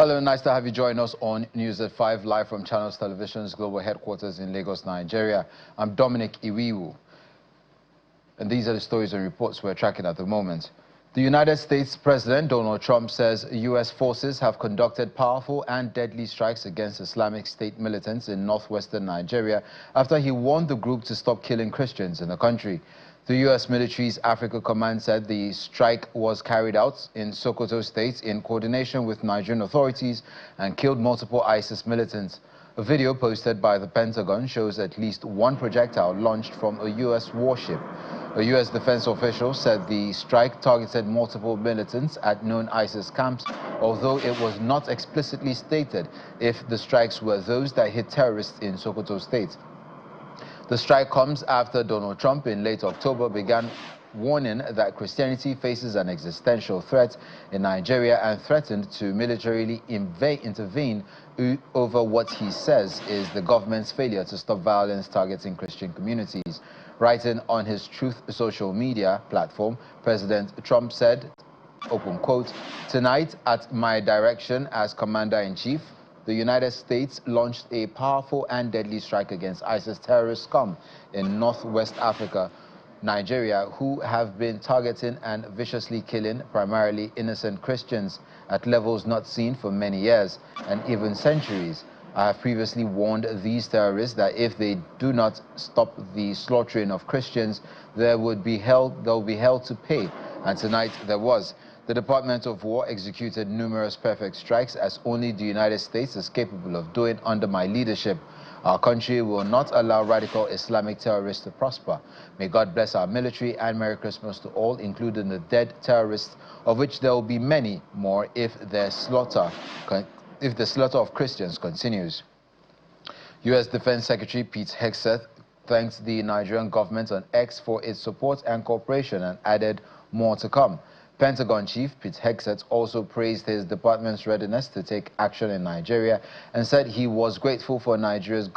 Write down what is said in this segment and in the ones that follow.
Hello, nice to have you join us on News at 5, live from Channels Television's global headquarters in Lagos, Nigeria. I'm Dominic Iwiwu, and these are the stories and reports we're tracking at the moment. The United States President Donald Trump says U.S. forces have conducted powerful and deadly strikes against Islamic State militants in northwestern Nigeria after he warned the group to stop killing Christians in the country. The U.S. military's Africa Command said the strike was carried out in Sokoto State in coordination with Nigerian authorities and killed multiple ISIS militants. A video posted by the Pentagon shows at least one projectile launched from a U.S. warship. A U.S. defense official said the strike targeted multiple militants at known ISIS camps, although it was not explicitly stated if the strikes were those that hit terrorists in Sokoto State. The strike comes after Donald Trump in late October began warning that Christianity faces an existential threat in Nigeria and threatened to militarily intervene over what he says is the government's failure to stop violence targeting Christian communities. Writing on his Truth social media platform, President Trump said, open quote, "Tonight, at my direction as Commander-in-Chief, the United States launched a powerful and deadly strike against ISIS terrorist scum in northwest Africa, Nigeria, who have been targeting and viciously killing primarily innocent Christians at levels not seen for many years and even centuries. I have previously warned these terrorists that if they do not stop the slaughtering of Christians, they'll be held to pay, and tonight there was." The Department of War executed numerous perfect strikes as only the United States is capable of doing under my leadership. Our country will not allow radical Islamic terrorists to prosper. May God bless our military, and Merry Christmas to all, including the dead terrorists, of which there will be many more if the slaughter of Christians continues. U.S. Defense Secretary Pete Hegseth thanked the Nigerian government on X for its support and cooperation and added more to come. Pentagon Chief Pete Hegseth also praised his department's readiness to take action in Nigeria and said he was grateful for Nigerian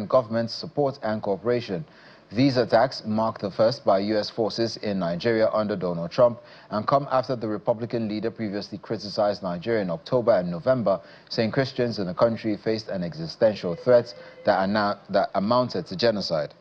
government's support and cooperation. These attacks mark the first by U.S. forces in Nigeria under Donald Trump and come after the Republican leader previously criticized Nigeria in October and November, saying Christians in the country faced an existential threat that amounted to genocide.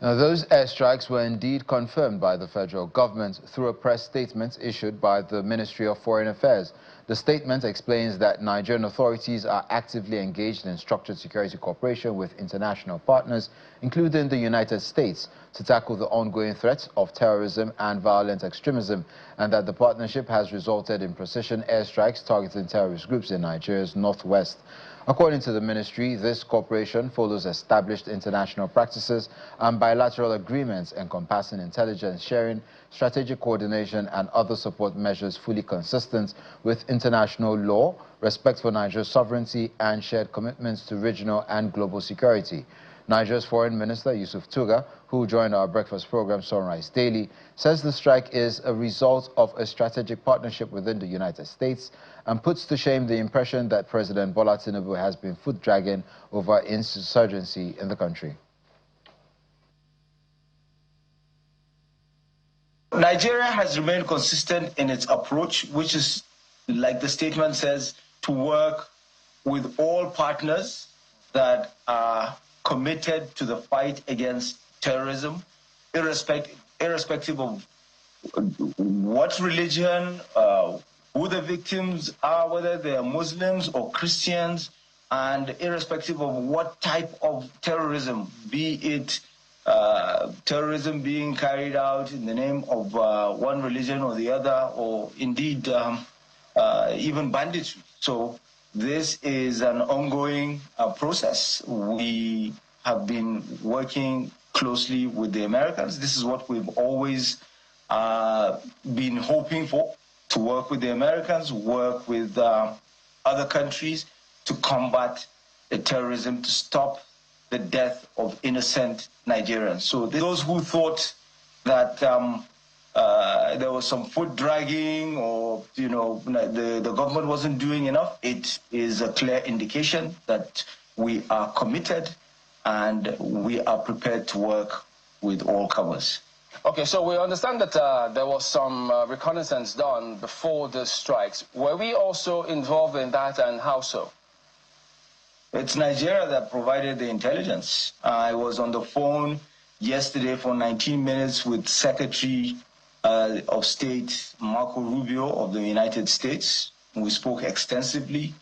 Now, those airstrikes were indeed confirmed by the federal government through a press statement issued by the Ministry of Foreign Affairs. The statement explains that Nigerian authorities are actively engaged in structured security cooperation with international partners, including the United States, to tackle the ongoing threats of terrorism and violent extremism, and that the partnership has resulted in precision airstrikes targeting terrorist groups in Nigeria's northwest. According to the ministry, this cooperation follows established international practices and bilateral agreements encompassing intelligence sharing, strategic coordination, and other support measures fully consistent with international law, respect for Nigeria's sovereignty, and shared commitments to regional and global security. Nigeria's Foreign Minister Yusuf Tuga, who joined our breakfast program Sunrise Daily, says the strike is a result of a strategic partnership within the United States and puts to shame the impression that President Bola Tinubu has been foot-dragging over insurgency in the country. Nigeria has remained consistent in its approach, which is, like the statement says, to work with all partners that are committed to the fight against terrorism, irrespective of what religion, who the victims are, whether they are Muslims or Christians, and irrespective of what type of terrorism, be it terrorism being carried out in the name of one religion or the other, or indeed even banditry. So this is an ongoing process. We have been working closely with the Americans. This is what we've always been hoping for, to work with the Americans, work with other countries to combat the terrorism, to stop the death of innocent Nigerians. So those who thought that there was some foot dragging or, the government wasn't doing enough, it is a clear indication that we are committed and we are prepared to work with all comers. Okay, so we understand that there was some reconnaissance done before the strikes. Were we also involved in that, and how so? It's Nigeria that provided the intelligence. I was on the phone yesterday for 19 minutes with Secretary of State Marco Rubio of the United States. We spoke extensively,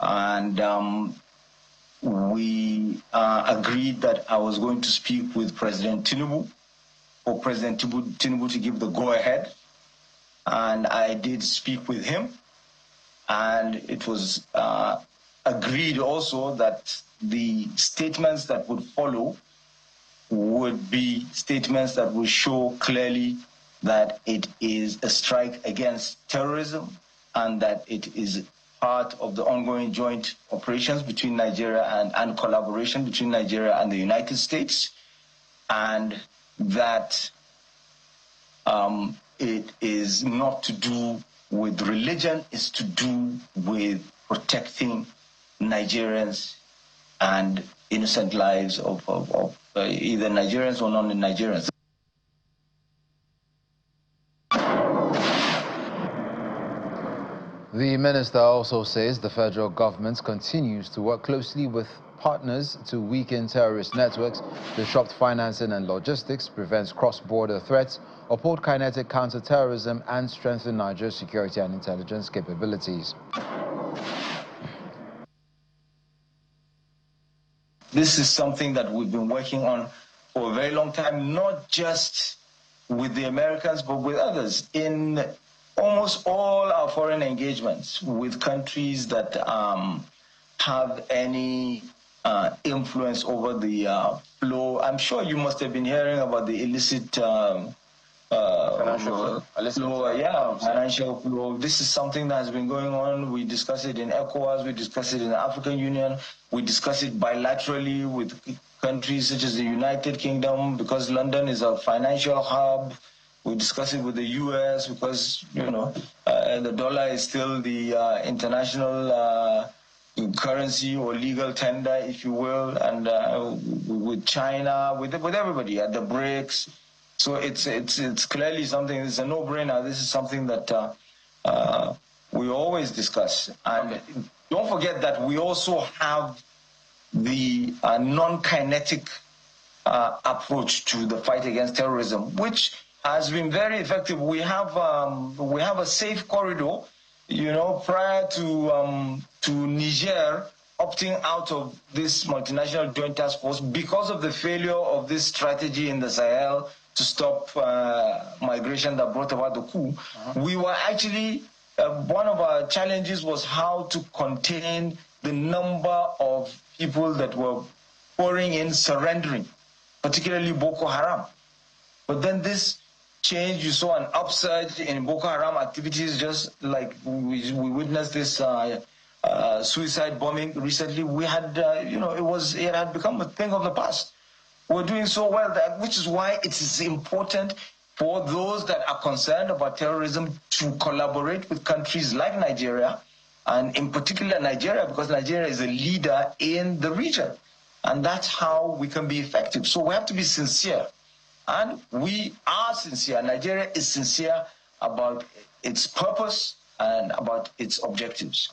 and we agreed that I was going to speak with President Tinubu, for President Tinubu to give the go-ahead. And I did speak with him, and it was agreed also that the statements that would follow would be statements that would show clearly that it is a strike against terrorism and that it is part of the ongoing joint operations between Nigeria and collaboration between Nigeria and the United States, and that it is not to do with religion, it's to do with protecting Nigerians and innocent lives of either Nigerians or non-Nigerians. The minister also says the federal government continues to work closely with partners to weaken terrorist networks, disrupt financing and logistics, prevent cross-border threats, uphold kinetic counter-terrorism, and strengthen Nigeria's security and intelligence capabilities. This is something that we've been working on for a very long time, not just with the Americans, but with others in almost all our foreign engagements with countries that have any influence over the flow. I'm sure you must have been hearing about the illicit financial flow. This is something that has been going on. We discuss it in ECOWAS, we discuss it in the African Union, we discuss it bilaterally with countries such as the United Kingdom, because London is a financial hub. We discuss it with the U.S. because, the dollar is still the international currency or legal tender, if you will, and with China, with everybody at the BRICS. So it's clearly something. It's a no-brainer. This is something that we always discuss. And don't forget that we also have the non-kinetic approach to the fight against terrorism, which has been very effective. We have a safe corridor, prior to Niger opting out of this multinational joint task force because of the failure of this strategy in the Sahel to stop migration that brought about the coup. We were actually, one of our challenges was how to contain the number of people that were pouring in, surrendering, particularly Boko Haram. But then this change, you saw an upsurge in Boko Haram activities, just like we witnessed this suicide bombing recently. We had, it had become a thing of the past. We're doing so well, which is why it is important for those that are concerned about terrorism to collaborate with countries like Nigeria, and in particular Nigeria, because Nigeria is a leader in the region. And that's how we can be effective. So we have to be sincere. And we are sincere. Nigeria is sincere about its purpose and about its objectives.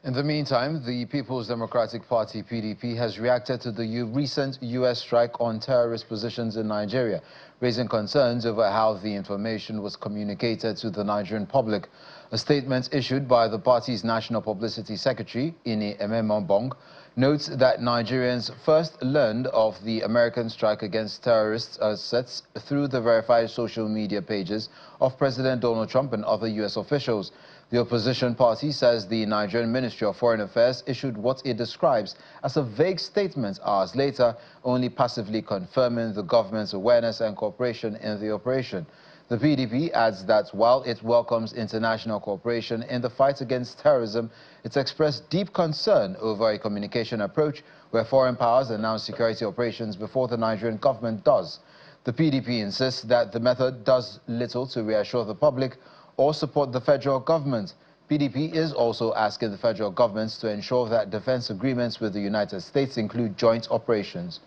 In the meantime, the People's Democratic Party, PDP, has reacted to the recent U.S. strike on terrorist positions in Nigeria, raising concerns over how the information was communicated to the Nigerian public. A statement issued by the party's National Publicity Secretary, Ine Ememobong, notes that Nigerians first learned of the American strike against terrorist assets through the verified social media pages of President Donald Trump and other U.S. officials. The opposition party says the Nigerian Ministry of Foreign Affairs issued what it describes as a vague statement hours later, only passively confirming the government's awareness and cooperation in the operation. The PDP adds that while it welcomes international cooperation in the fight against terrorism, it's expressed deep concern over a communication approach where foreign powers announce security operations before the Nigerian government does. The PDP insists that the method does little to reassure the public or support the federal government. PDP is also asking the federal government to ensure that defense agreements with the United States include joint operations.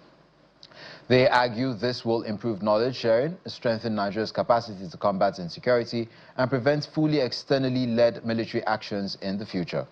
They argue this will improve knowledge sharing, strengthen Nigeria's capacity to combat insecurity, and prevent fully externally led military actions in the future.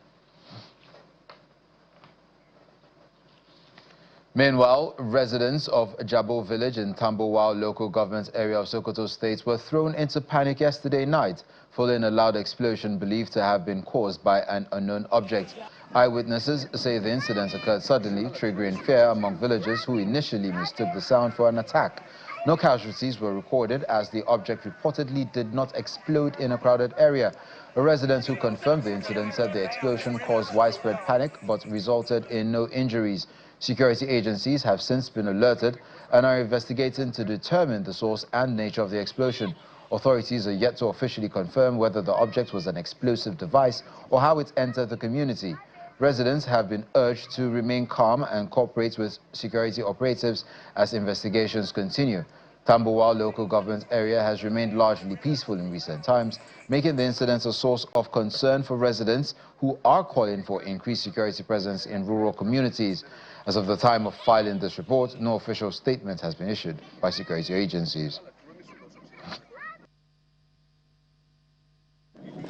Meanwhile, residents of Jabo village in Tambowal local government area of Sokoto state were thrown into panic yesterday night following a loud explosion believed to have been caused by an unknown object. Eyewitnesses say the incident occurred suddenly, triggering fear among villagers who initially mistook the sound for an attack. No casualties were recorded as the object reportedly did not explode in a crowded area. A resident who confirmed the incident said the explosion caused widespread panic but resulted in no injuries. Security agencies have since been alerted and are investigating to determine the source and nature of the explosion. Authorities are yet to officially confirm whether the object was an explosive device or how it entered the community. Residents have been urged to remain calm and cooperate with security operatives as investigations continue. Tambowal local government area has remained largely peaceful in recent times, making the incident a source of concern for residents who are calling for increased security presence in rural communities. As of the time of filing this report, no official statement has been issued by security agencies.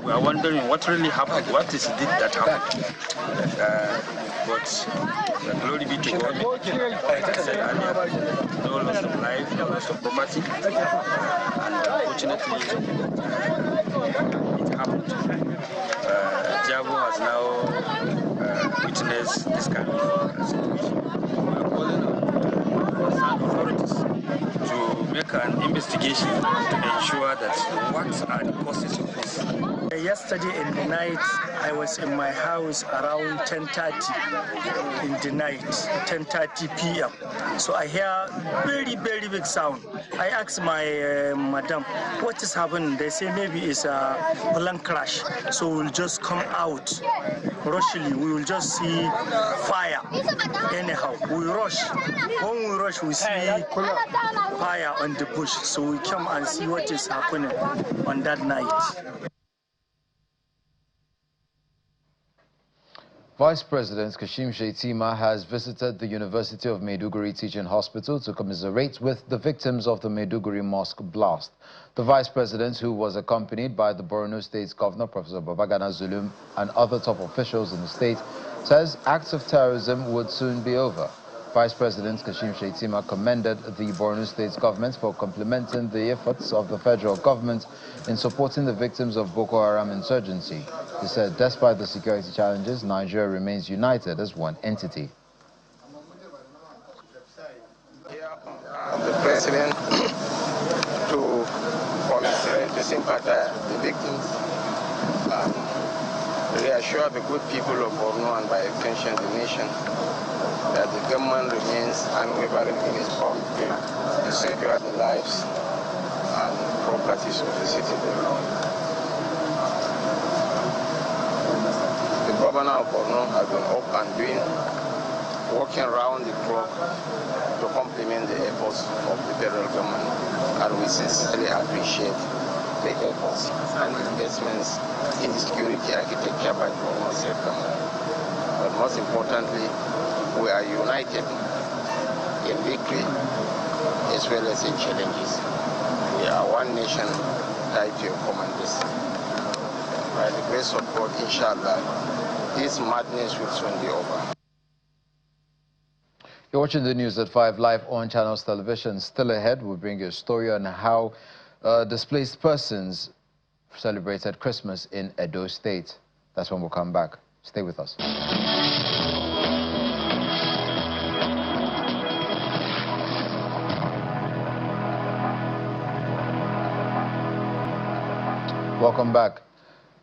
We are wondering what really happened, what is it that happened. But glory be to God, like I said earlier, no loss of life, no loss of property, and unfortunately, it happened. Jabo has now witnessed this kind of situation. We are calling on concerned authorities to make an investigation to ensure that what are the causes of this. Yesterday in the night, I was in my house around 10:30 in the night, 10:30 p.m. So I hear very, very big sound. I asked my madam, what is happening? They say maybe it's a plane crash. So we'll just come out rushly. We will just see fire. Anyhow, we rush. When we rush, we see fire on the bush. So we come and see what is happening on that night. Vice President Kashim Shettima has visited the University of Maiduguri Teaching Hospital to commiserate with the victims of the Maiduguri Mosque blast. The Vice President, who was accompanied by the Borno State's Governor, Professor Babagana Zulum, and other top officials in the state, says acts of terrorism would soon be over. Vice President Kashim Shettima commended the Borno State's government for complementing the efforts of the federal government in supporting the victims of Boko Haram insurgency. He said, despite the security challenges, Nigeria remains united as one entity. The president to commiserate, to sympathize the victims, reassure the good people of Borno and by extension the nation that the government remains unwavering in its promise to secure the lives and properties of the citizens. The governor of Borno has been up and working around the clock to complement the efforts of the federal government, and we sincerely appreciate the efforts and investments in the security architecture by the Borno State government. But most importantly, we are united in victory as well as in challenges. We are one nation tied to a common destiny. By the grace of God, inshallah, this madness will soon be over. You're watching the news at 5 live on Channels Television. Still ahead, we'll bring you a story on how displaced persons celebrated Christmas in Edo State. That's when we'll come back. Stay with us. Welcome back.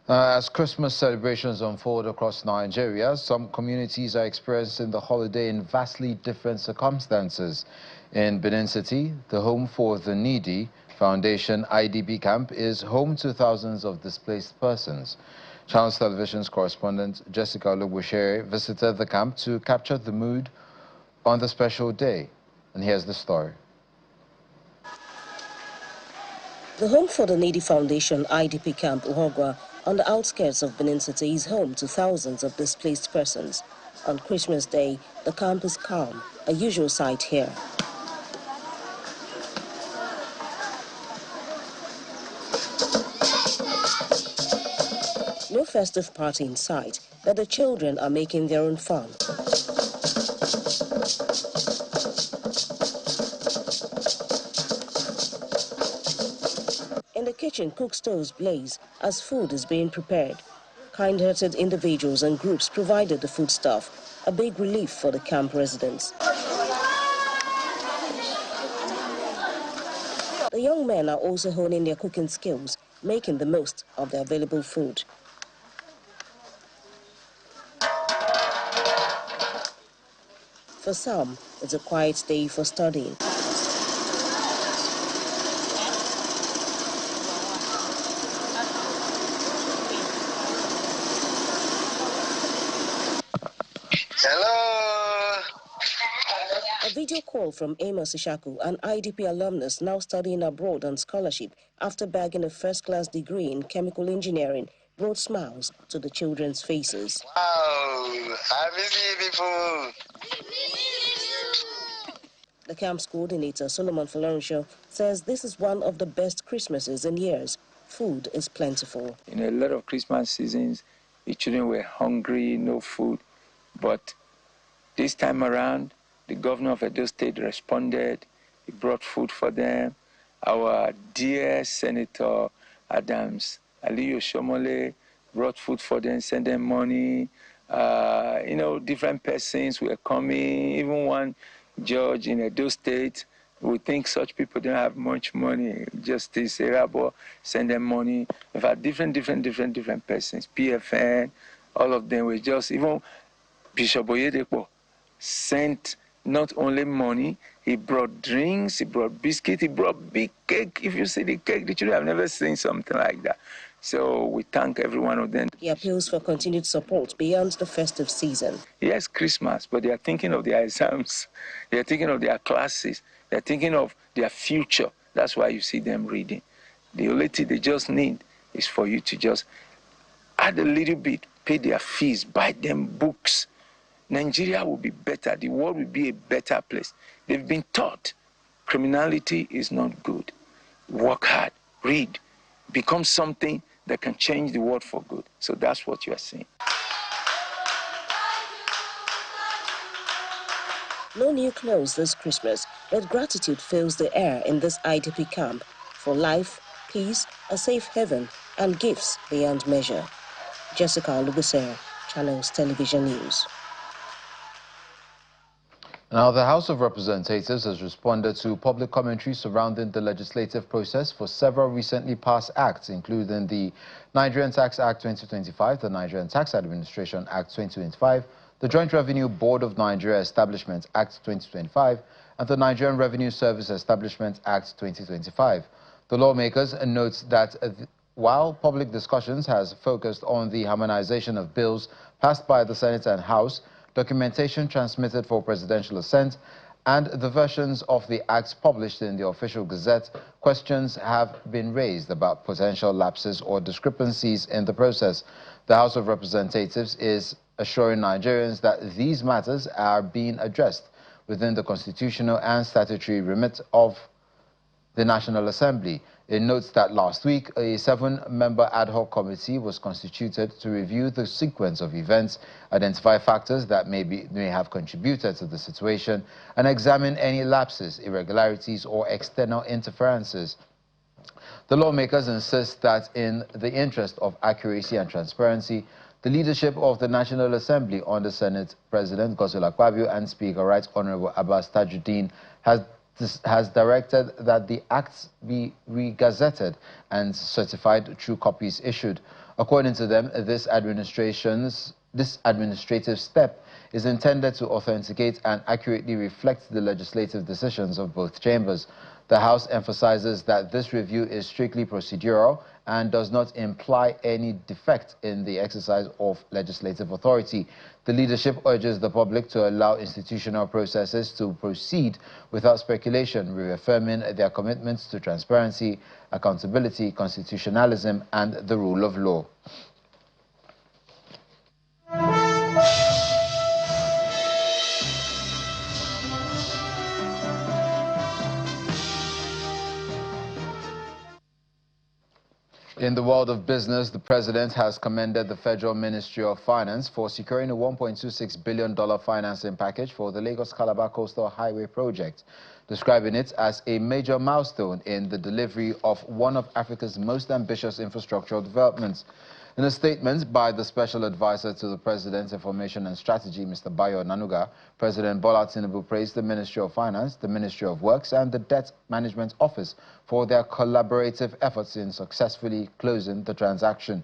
As Christmas celebrations unfold across Nigeria, some communities are experiencing the holiday in vastly different circumstances. In Benin City, the Home for the Needy Foundation IDP camp is home to thousands of displaced persons. Channels Television's correspondent Jessica Olugbushiri visited the camp to capture the mood on the special day. And here's the story. The Home for the Needy Foundation IDP camp Uhogwa on the outskirts of Benin City is home to thousands of displaced persons. On Christmas Day, the camp is calm, a usual sight here. festive party in sight, but the children are making their own fun. In the kitchen, cook stoves blaze as food is being prepared. Kind-hearted individuals and groups provided the foodstuff, a big relief for the camp residents. The young men are also honing their cooking skills, making the most of the available food. For some, it's a quiet day for studying. Hello. A video call from Amos Ishaku, an IDP alumnus now studying abroad on scholarship after bagging a first-class degree in chemical engineering, brought smiles to the children's faces. Wow, I miss you people. The camp's coordinator, Solomon Falorensho, says this is one of the best Christmases in years. Food is plentiful. In a lot of Christmas seasons, the children were hungry, no food. But this time around, the governor of Edo State responded. He brought food for them. Our dear Senator Adams Aliyu Shomole brought food for them, sent them money. Different persons were coming. Even one judge in Edo State, we think such people don't have much money. Justice Erabo send them money. In fact, different persons, PFN, all of them were just, even Bishop Oyedepo sent not only money, he brought drinks, he brought biscuit, he brought big cake. If you see the cake, the children have never seen something like that. So we thank every one of them. He appeals for continued support beyond the festive season. Yes, Christmas, but they are thinking of their exams. They are thinking of their classes. They are thinking of their future. That's why you see them reading. The only thing they just need is for you to just add a little bit, pay their fees, buy them books. Nigeria will be better. The world will be a better place. They've been taught criminality is not good. Work hard, read, become something that can change the world for good. So that's what you are seeing. No new clothes this Christmas, but gratitude fills the air in this IDP camp for life, peace, a safe haven, and gifts beyond measure. Jessica Lugusere, Channels Television News. Now, the House of Representatives has responded to public commentary surrounding the legislative process for several recently passed acts, including the Nigerian Tax Act 2025, the Nigerian Tax Administration Act 2025, the Joint Revenue Board of Nigeria Establishment Act 2025, and the Nigerian Revenue Service Establishment Act 2025. The lawmakers note that while public discussions has focused on the harmonization of bills passed by the Senate and House, documentation transmitted for presidential assent, and the versions of the acts published in the official gazette, questions have been raised about potential lapses or discrepancies in the process. The House of Representatives is assuring Nigerians that these matters are being addressed within the constitutional and statutory remit of the National Assembly. It notes that last week, a 7-member ad hoc committee was constituted to review the sequence of events, identify factors that may have contributed to the situation, and examine any lapses, irregularities, or external interferences. The lawmakers insist that in the interest of accuracy and transparency, the leadership of the National Assembly under Senate President Godswill Akpabio and Speaker Right Honorable Abbas Tajuddin has directed that the acts be re-gazetted and certified true copies issued. According to them, this administrative step is intended to authenticate and accurately reflect the legislative decisions of both chambers. The House emphasizes that this review is strictly procedural and does not imply any defect in the exercise of legislative authority. The leadership urges the public to allow institutional processes to proceed without speculation, reaffirming their commitments to transparency, accountability, constitutionalism, and the rule of law. In the world of business, the president has commended the Federal Ministry of Finance for securing a $1.26 billion financing package for the Lagos-Calabar Coastal Highway project, describing it as a major milestone in the delivery of one of Africa's most ambitious infrastructural developments. In a statement by the Special Advisor to the President's Information and Strategy, Mr. Bayo Nanuga, President Bola Tinubu praised the Ministry of Finance, the Ministry of Works and the Debt Management Office for their collaborative efforts in successfully closing the transaction.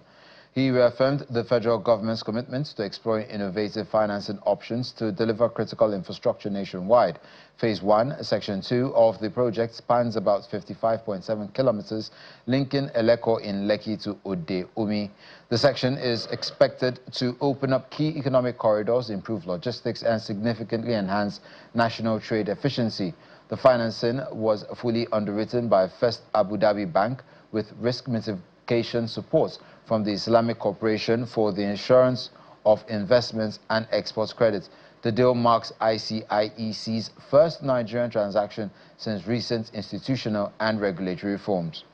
He reaffirmed the federal government's commitment to exploring innovative financing options to deliver critical infrastructure nationwide. Phase 1, Section 2 of the project spans about 55.7 kilometers, linking Eleko in Lekki to Ode Umi. The section is expected to open up key economic corridors, improve logistics, and significantly enhance national trade efficiency. The financing was fully underwritten by First Abu Dhabi Bank with risk mitigation support from the Islamic Corporation for the Insurance of Investments and Export Credit. The deal marks ICIEC's first Nigerian transaction since recent institutional and regulatory reforms.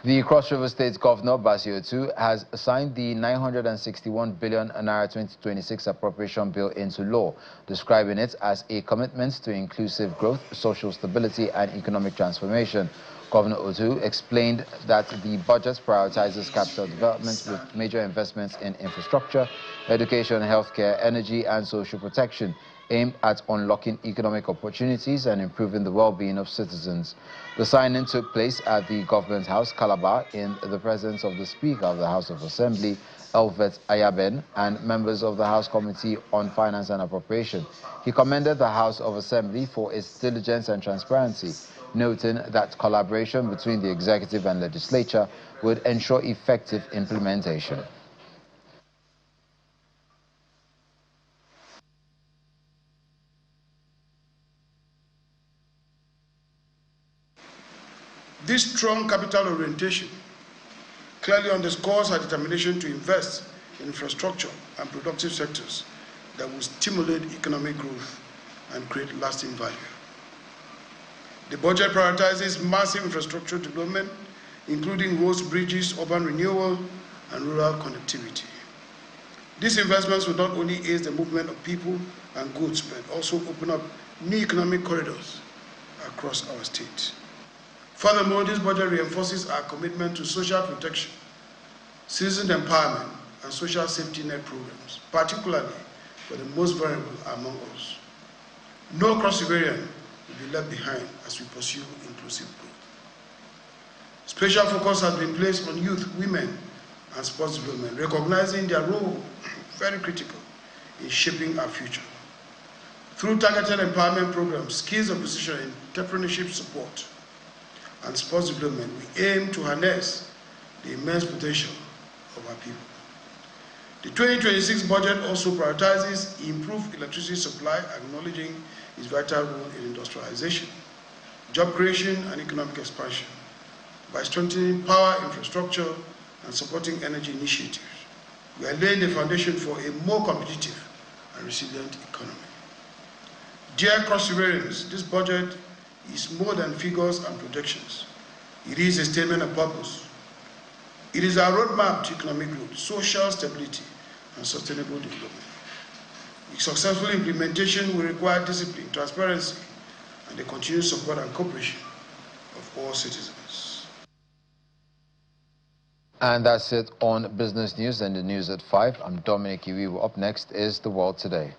The Cross River State Governor, Basio II, has signed the 961 billion Naira 2026 appropriation bill into law, describing it as a commitment to inclusive growth, social stability and economic transformation. Governor Otu explained that the budget prioritizes capital development with major investments in infrastructure, education, healthcare, energy and social protection, aimed at unlocking economic opportunities and improving the well-being of citizens. The signing took place at the Government House, Calabar, in the presence of the Speaker of the House of Assembly, Elvet Ayaben, and members of the House Committee on Finance and Appropriation. He commended the House of Assembly for its diligence and transparency, noting that collaboration between the executive and legislature would ensure effective implementation. This strong capital orientation clearly underscores our determination to invest in infrastructure and productive sectors that will stimulate economic growth and create lasting value. The budget prioritizes massive infrastructure development, including roads, bridges, urban renewal, and rural connectivity. These investments will not only aid the movement of people and goods, but also open up new economic corridors across our state. Furthermore, this budget reinforces our commitment to social protection, citizen empowerment, and social safety net programs, particularly for the most vulnerable among us. No cross-riverian will be left behind as we pursue inclusive growth. Special focus has been placed on youth, women, and sports development, recognizing their role very critical in shaping our future. Through targeted empowerment programs, skills acquisition, entrepreneurship support, and sports development, we aim to harness the immense potential of our people. The 2026 budget also prioritizes improved electricity supply, acknowledging its vital role in industrialization, job creation, and economic expansion by strengthening power infrastructure and supporting energy initiatives. We are laying the foundation for a more competitive and resilient economy. Dear Cross Riverians, this budget is more than figures and projections. It is a statement of purpose. It is our roadmap to economic growth, social stability, and sustainable development. Its successful implementation will require discipline, transparency, and the continued support and cooperation of all citizens. And that's it on Business News and the News at 5. I'm Dominic Iwiwu. Up next is The World Today.